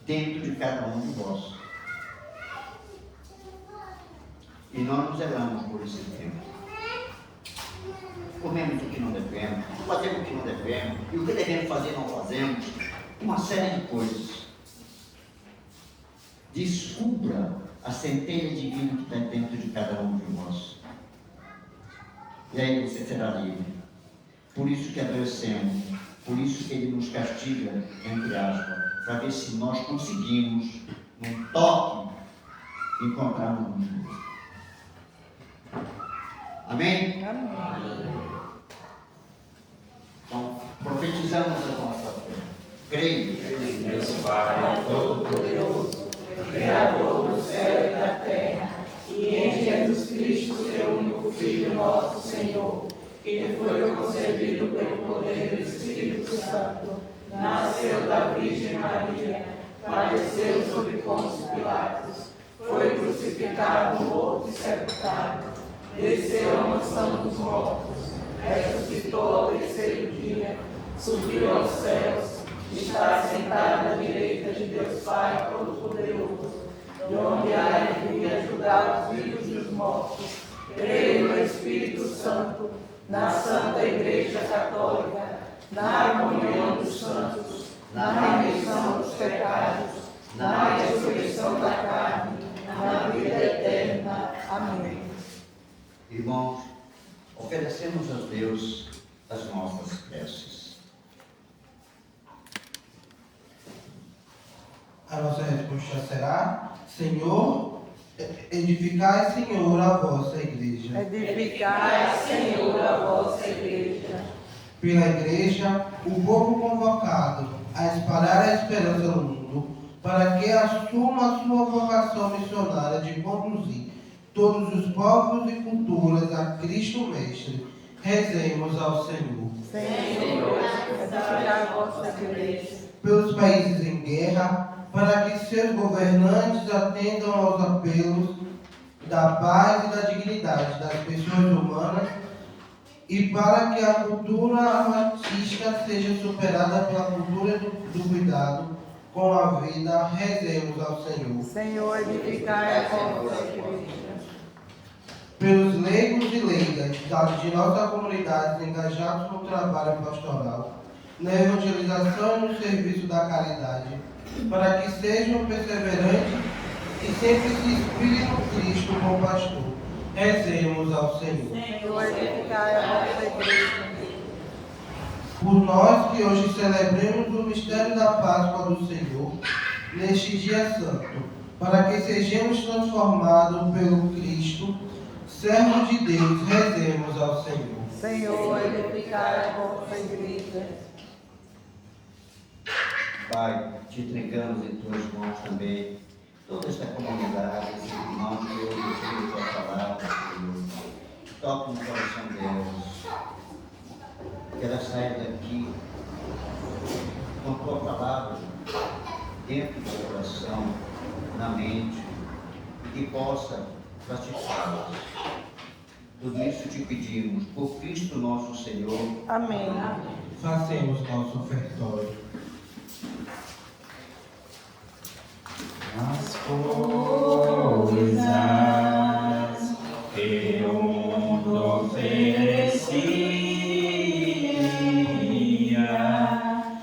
Dentro de cada um de vós. E nós nos zelamos por esse tempo. Comemos o que não devemos, fazemos o que não devemos, e o que devemos fazer não fazemos. Uma série de coisas. Descubra a centelha divina que está dentro de cada um de nós. E aí você será livre. Por isso que adoecemos, por isso que Ele nos castiga, entre aspas, para ver se nós conseguimos, num toque, encontrarmos Deus. Amém? Amém. Então, profetizamos a nossa fé. Creio. Deus Pai Todo-Poderoso, Criador do céu e da terra, e em Jesus Cristo, seu único Filho, nosso Senhor, que foi concebido pelo poder do Espírito Santo, nasceu da Virgem Maria, padeceu sob Pôncio Pilatos, foi crucificado, morto e sepultado, desceu à mansão dos mortos, ressuscitou ao terceiro dia, subiu aos céus, está sentado à direita de Deus Pai Todo-Poderoso, de onde há de vir ajudar os vivos e os mortos. Creio no Espírito Santo, na Santa Igreja Irmãos, oferecemos a Deus as nossas preces. A nossa resposta será: Senhor, edificai, Senhor, a vossa igreja. Edificai, Senhor, a vossa igreja. Pela igreja, o povo convocado a espalhar a esperança no mundo, para que assuma a sua vocação missionária de conduzir todos os povos e culturas a Cristo Mestre. Rezemos ao Senhor. Senhor, edificai a vossa igreja. Pelos países em guerra, para que seus governantes atendam aos apelos da paz e da dignidade das pessoas humanas, e para que a cultura armatística seja superada pela cultura do cuidado com a vida, rezemos ao Senhor. Senhor, edificai a vossa igreja. Pelos leigos e leigas de nossa comunidade engajados no trabalho pastoral, na evangelização e no serviço da caridade, para que sejam perseverantes e sempre se inspirem no Cristo como pastor. Rezemos ao Senhor. Senhor, edificai a vossa igreja. Por nós que hoje celebremos o mistério da Páscoa do Senhor, neste dia santo, para que sejamos transformados pelo Cristo, servo de Deus, rezemos ao Senhor. Senhor, edificai a vossa igreja. Pai, te entregamos em tuas mãos também toda esta comunidade, esses irmãos que hoje ouviram tua palavra, Senhor. Toque no coração delas, que elas saiam daqui com tua palavra dentro do coração, na mente, e que possa praticá-las. Tudo isso te pedimos, por Cristo nosso Senhor. Amém. Façamos nosso ofertório. As coisas que o mundo oferecia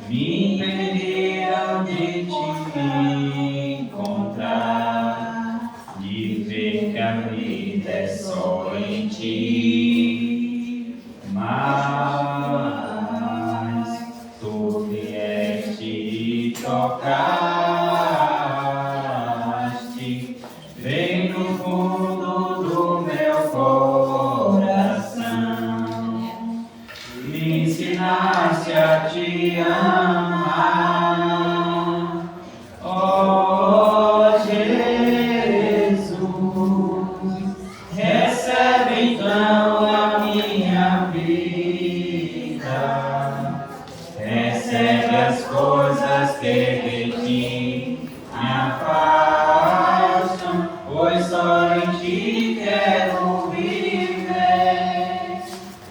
me impediam de te encontrar, de ver que a vida é só em ti. Mas tu vieste e tocaste bem no fundo do meu coração, me ensinaste a te amar. Oh Jesus, recebe então a minha vida, recebe as coisas que de ti me afastam, pois só em ti quero viver.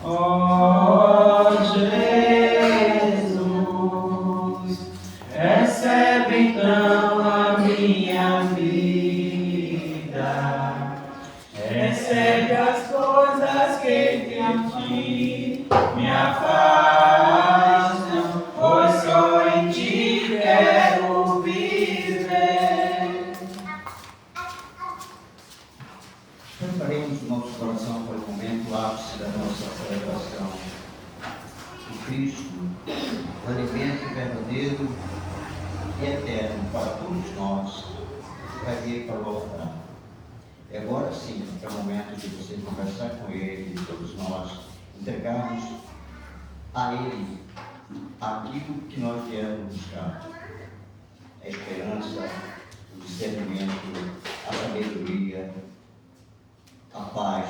Oh Jesus, recebe então a minha vida, recebe as coisas que de ti me afastam, pois só em ti quero viver. Preparemos o nosso coração para o momento ápice da nossa celebração. O Cristo, o alimento verdadeiro e eterno para todos nós, vai vir para o altar. E agora sim, é o momento de você conversar com Ele, todos nós, entregarmos a Ele aquilo que nós viemos buscar: a esperança, o discernimento, a sabedoria, a paz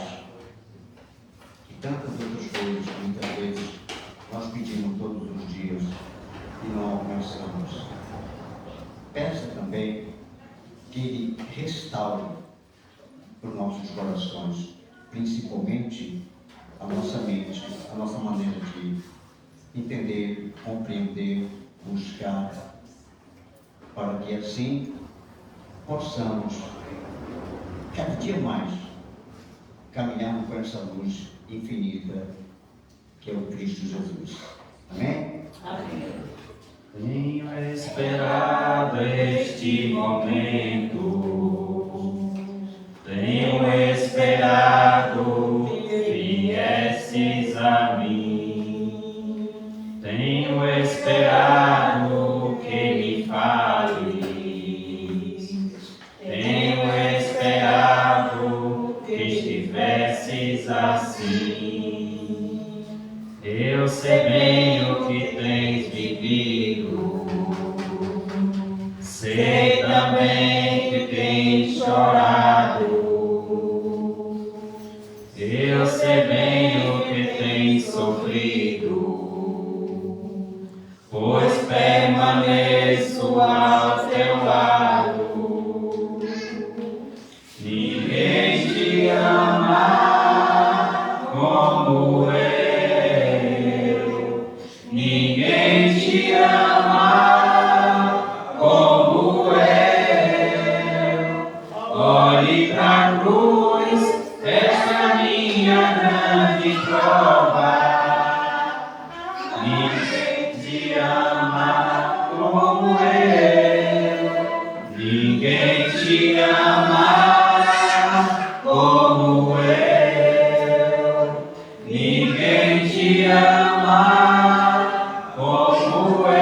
e tantas outras coisas que muitas vezes nós pedimos todos os dias e não alcançamos. Peça também que Ele restaure os nossos corações, principalmente a nossa mente, a nossa maneira de entender, compreender, buscar, para que assim possamos cada dia mais caminhar com essa luz infinita que é o Cristo Jesus. Amém? Amém. Tenho esperado este momento, tenho esperado também que tem chorado. Eu sei bem o que tem sofrido, pois permaneço ao teu lado. Ninguém te ama como eu, ninguém te ama como eu. Olhe pra cruz, esta minha grande prova. Ninguém te ama como eu, ninguém te ama como eu, ninguém te ama como eu.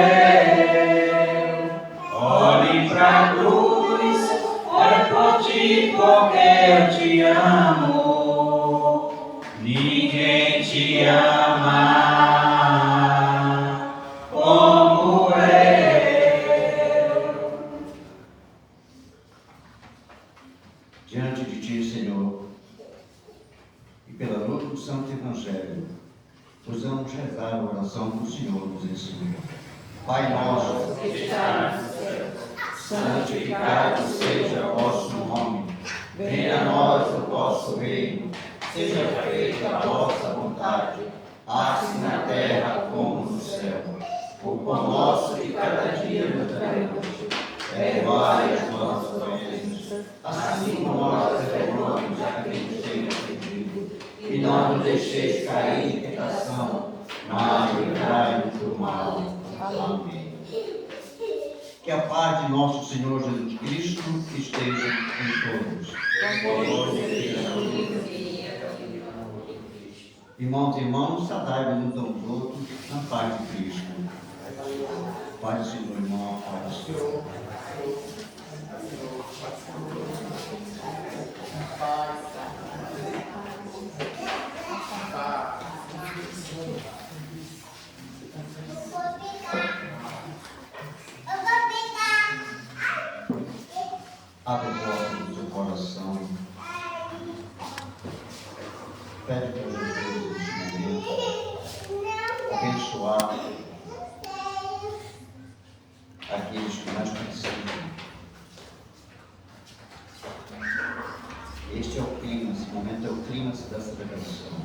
Olhe pra cruz, é por ti porque eu te amo. Ninguém te ama como eu. Diante de ti, Senhor, e pela luz do Santo Evangelho, ousamos rezar a oração que o Senhor nos ensinou. Pai nosso, Que estás no céu, santificado seja o vosso nome. Venha a nós o vosso reino. Seja feita a vossa vontade, assim na terra como no céu. O pão nosso de cada dia nos dai hoje. Perdoai as nossas ofensas, assim como nós perdoamos a quem nos tem ofendido. E não nos deixeis cair em tentação, mas livrai-nos do mal. Amém. Que a paz de nosso Senhor Jesus Cristo esteja em todos. Irmãos e irmãos, saudai-vos uns aos outros na paz de Cristo. Paz do Senhor, irmão, paz do Senhor. Abre a porta do seu coração. Pede para Jesus neste momento abençoar aqueles que mais precisam. Este é o clima, esse momento é o clima da celebração.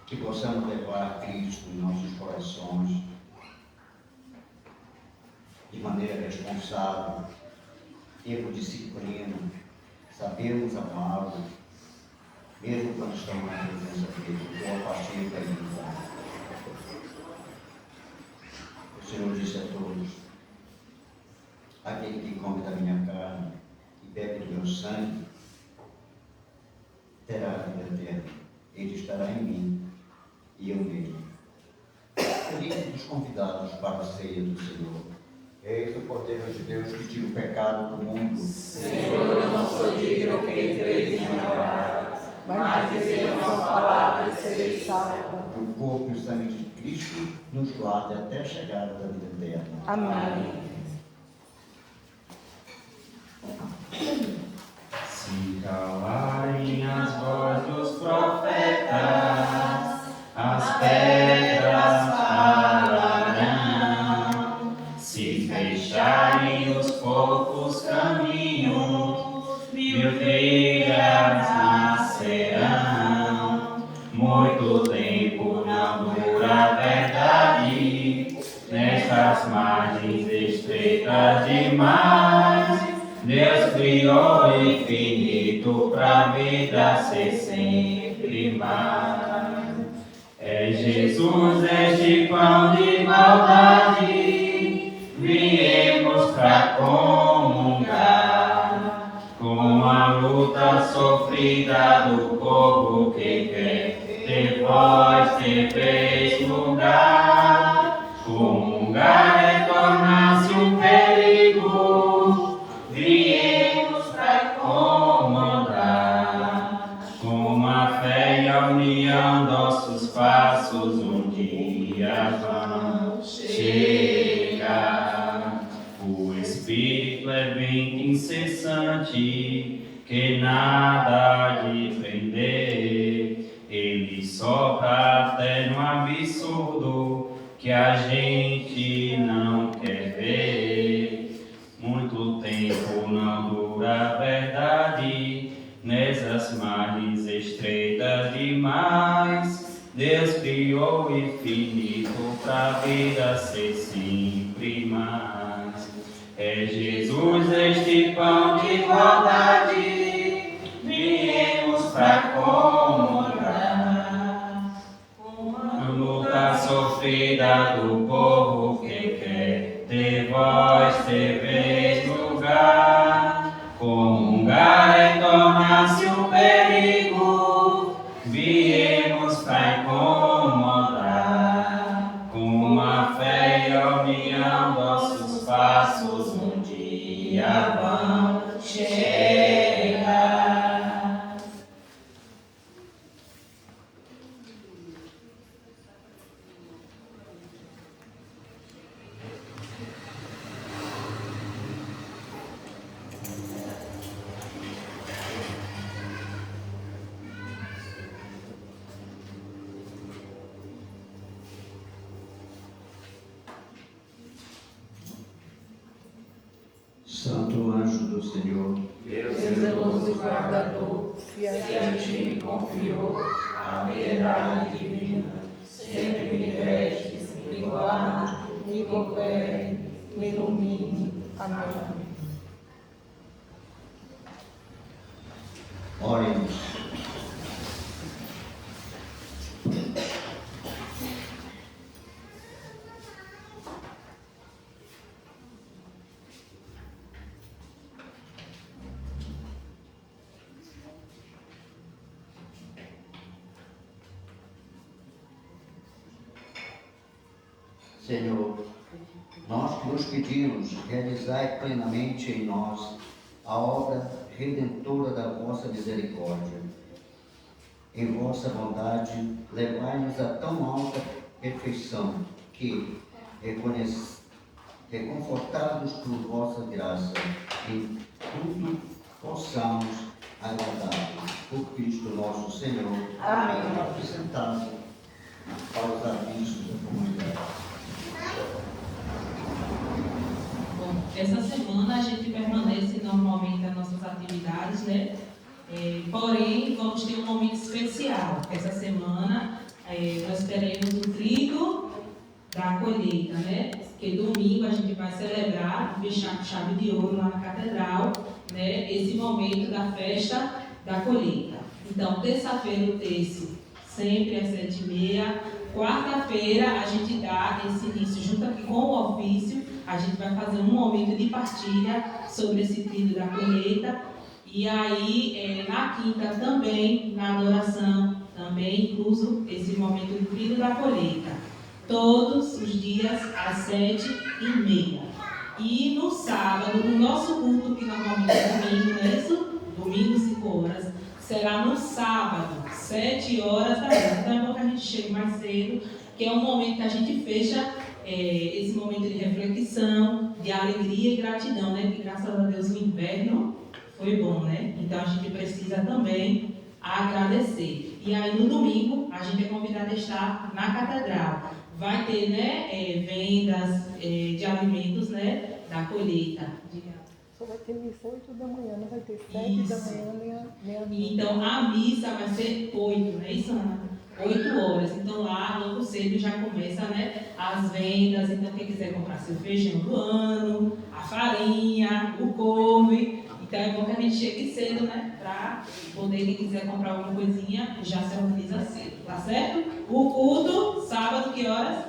Que possamos levar Cristo em nossos corações de maneira responsável, ter com disciplina, sabermos amá-lo, mesmo quando estamos na presença dele, ou a partir da vida. O Senhor disse a todos: aquele que come da minha carne e bebe do meu sangue terá a vida eterna. Ele estará em mim e eu nele. Felizes os convidados para a ceia do Senhor. Eis o Cordeiro de Deus que tira o pecado do mundo. Senhor, eu não sou digno que entreis em minha morada, mas dizei uma palavra e serei salvo. O corpo e o sangue de Cristo nos guarde até a chegada da vida eterna. Amém. Se calarem as vozes dos profetas, as pedras falarão. Se fecharem os poucos caminhos, mil trilhas nascerão. Muito tempo não dura a verdade, nestas margens estreitas demais. Deus criou o infinito pra vida ser sempre mais. É Jesus este pão de igualdade, viemos pra comungar com a luta sofrida do povo que quer ter voz, ter vez, lugar. Comungar é tornar-se um perigo, viemos pra comandar. Com a fé e a união, nossos passos um dia vão chegar. tormenta incessante que nada de prender. Ele sopra até no absurdo que a gente não quer ver. Muito tempo não dura a verdade nessas margens estreitas demais. Deus criou o infinito pra vida ser sempre mais. É Jesus este pão de igualdade, viemos pra comungar a luta sofrida do povo que quer ter voz, ter vez, lugar. Comungar é tornar-se um perigo, viemos pra incomodar. Com uma fé e união, nossos passos um dia vão chegar. Santo anjo do Senhor, Deus zeloso e guardador, se a ti me confiou a piedade divina, sempre me vestes, me guarda, me governe, me ilumine. Amém. oremos. Senhor, nós vos pedimos, realizai plenamente em nós a obra redentora da vossa misericórdia. Em vossa bondade, levai-nos a tão alta perfeição que, reconfortados por vossa graça, em tudo possamos agradar-vos. Por Cristo nosso Senhor. Amém. Apresentado aos avisos da comunidade. Bom, essa semana a gente permanece normalmente nas nossas atividades, né? Porém, vamos ter um momento especial. Essa semana nós teremos o trigo da colheita, né? Que domingo a gente vai celebrar, fechar com chave de ouro lá na catedral, né? Esse momento da festa da colheita. Então, terça-feira o terço, sempre às 7h30. Quarta-feira a gente dá esse início junto aqui com o ofício. A gente vai fazer um momento de partilha sobre esse trigo da colheita. E aí, na quinta também, na adoração, também incluso esse momento do trigo da colheita. Todos os dias às 7h30. E no sábado, no nosso culto, que normalmente é domingo, não é isso? Domingo, 5 horas. Será no sábado, 7 horas da noite. Então é bom que a gente chegue mais cedo, que é um momento que a gente fecha esse momento de reflexão, de alegria e gratidão, né? Que graças a Deus o inverno foi bom, né? Então a gente precisa também agradecer. E aí no domingo a gente é convidado a estar na catedral. Vai ter, né, vendas de alimentos, né, da colheita. Só vai ter missa 8 da manhã, não vai ter 7 da manhã nem a noite. Então a missa vai ser 8, não é isso, Ana? 8 horas. Então lá, logo cedo, já começa, né, as vendas. Então quem quiser comprar seu feijão do ano, a farinha, o couve. Então é bom que a gente chegue cedo, né, para poder, quem quiser comprar alguma coisinha, já se organiza cedo, tá certo? O culto, sábado, que horas?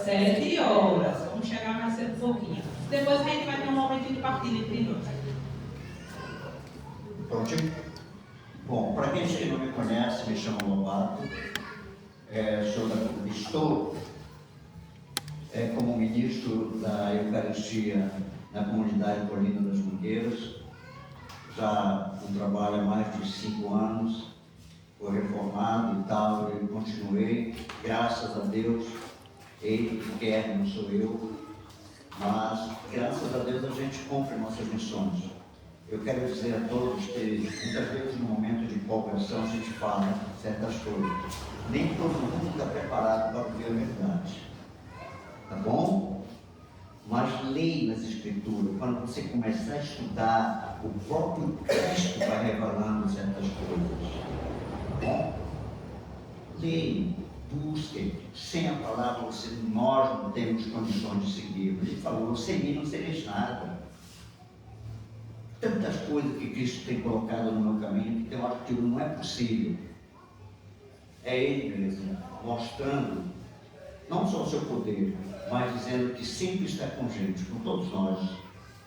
7 horas. Vamos chegar mais cedo um pouquinho. Depois a gente vai ter um momento de partilha entre nós. Prontinho? Bom, para quem não me conhece, me chamo Lobato. Estou como ministro da Eucaristia na comunidade Colina das Mangueiras. Já um trabalho há mais de 5 anos, fui reformado e tal, e continuei, graças a Deus, ele que quer, não sou eu, mas graças a Deus a gente cumpre nossas missões. Eu quero dizer a todos que muitas vezes no momento de empolgação a gente fala certas coisas. Nem todo mundo está preparado para ouvir a verdade. Tá bom? Mas leia as Escrituras. Quando você começar a estudar, o próprio Cristo vai revelando certas coisas. Tá bom? Leia, busque. Sem a palavra nós não temos condições de seguir. Ele falou, sem mim não sereis nada. Tantas coisas que Cristo tem colocado no meu caminho que tem hora que aquilo não é possível. É Ele mesmo mostrando não só o seu poder, mas dizendo que sempre está com gente, com todos nós.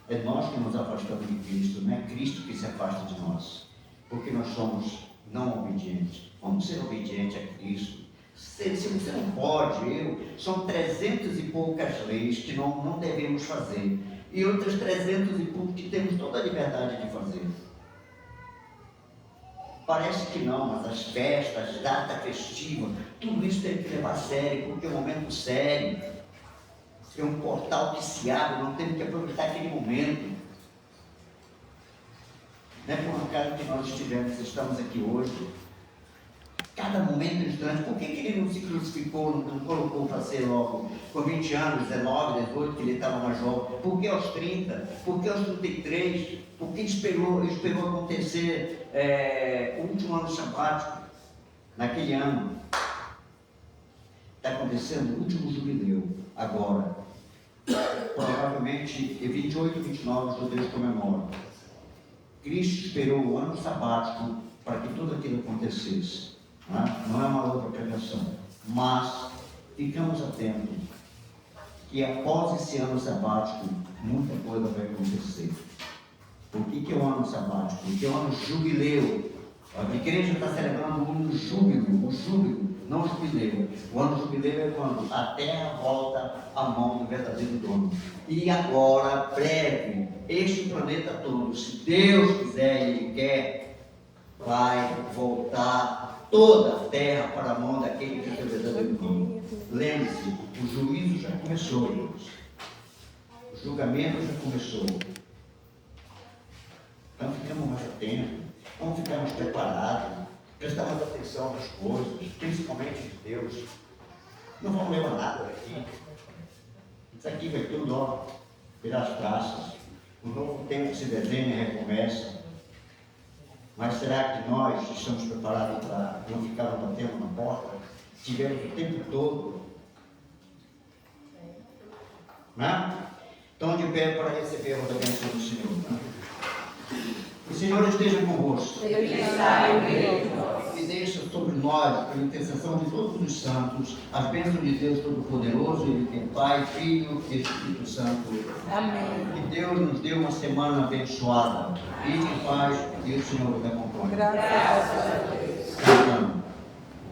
É nós que nos afastamos de Cristo, não é Cristo que se afasta de nós, porque nós somos não obedientes. Vamos ser obedientes a Cristo. Se você não pode, são 300 e poucas leis que não devemos fazer, e outras 300 e poucas que temos toda a liberdade de fazer. Parece que não, mas as festas, data festiva, tudo isso tem que levar a sério, porque é um momento sério. É um portal que se abre, não temos que aproveitar aquele momento. Não é por um acaso que nós estamos aqui hoje. Cada momento instante. Por que ele não se crucificou, não colocou para ser logo com 20 anos, 19, 18, que ele estava mais jovem? Por que aos 30? Por que aos 33? Por que esperou acontecer o último ano sabático, naquele ano? Está acontecendo o último jubileu, agora. Provavelmente, em 28 e 29, os judeus comemoram. Cristo esperou o ano sabático para que tudo aquilo acontecesse. Não é uma outra pregação, mas ficamos atentos que após esse ano sabático muita coisa vai acontecer. Por que é o ano sabático? Porque é o ano jubileu. A igreja está celebrando o ano júbilo, o júbilo, não o jubileu. O ano jubileu é quando a terra volta à mão do verdadeiro dono. E agora, breve, este planeta todo, se Deus quiser e Ele quer, vai voltar toda a terra para a mão daquele que é o verdadeiro dono. Lembre-se, o juízo já começou, irmãos. O julgamento já começou. Então ficamos mais atentos, vamos ficar mais preparados, prestamos atenção nas coisas, principalmente de Deus. Não vamos levar nada daqui. Isso aqui vai tudo, ó, virar as traças. O novo tempo se desenha e recomeça. Mas será que nós estamos preparados para não ficar batendo na porta? Tivemos o tempo todo. Né? Então, de pé para recebermos a bênção do Senhor. O Senhor esteja convosco. E deixa sobre nós, pela intercessão de todos os santos, as bênçãos de Deus Todo-Poderoso, Ele tem Pai, Filho e Espírito Santo. Amém. Que Deus nos dê uma semana abençoada. E em paz, e o Senhor nos acompanhe. Graças a Deus. Cantando.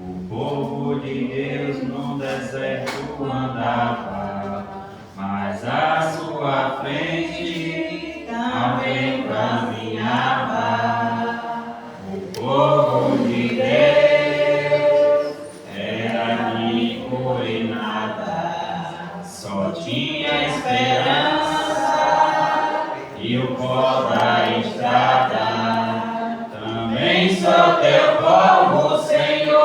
O povo de Deus no deserto andava, mas à sua frente também caminhava. O povo de Deus era rico e nada, só tinha esperança e o pó da estrada. Também sou teu povo, Senhor,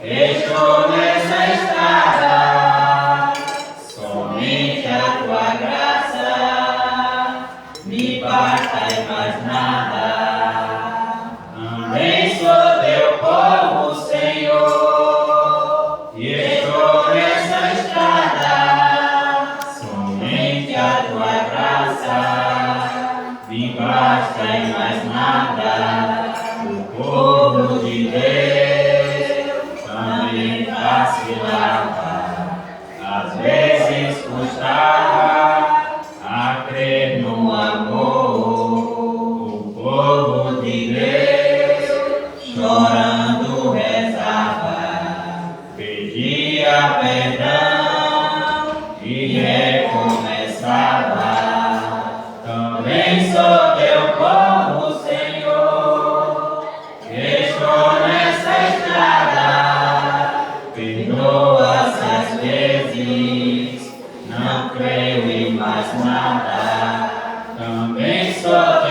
estou nessa estrada. Somente a tua graça me basta e mais nada. Também sou teu povo, Senhor, e estou nessa estrada. Somente a tua graça me basta e mais nada. O povo de Deus também vacilava, às vezes custava a crer no amor. O povo de Deus chorando rezava, pedia perdão e recomeçava. Também sou teu povo, Senhor, estou nessa estrada. Perdoa se às vezes não creio em mais nada. Também só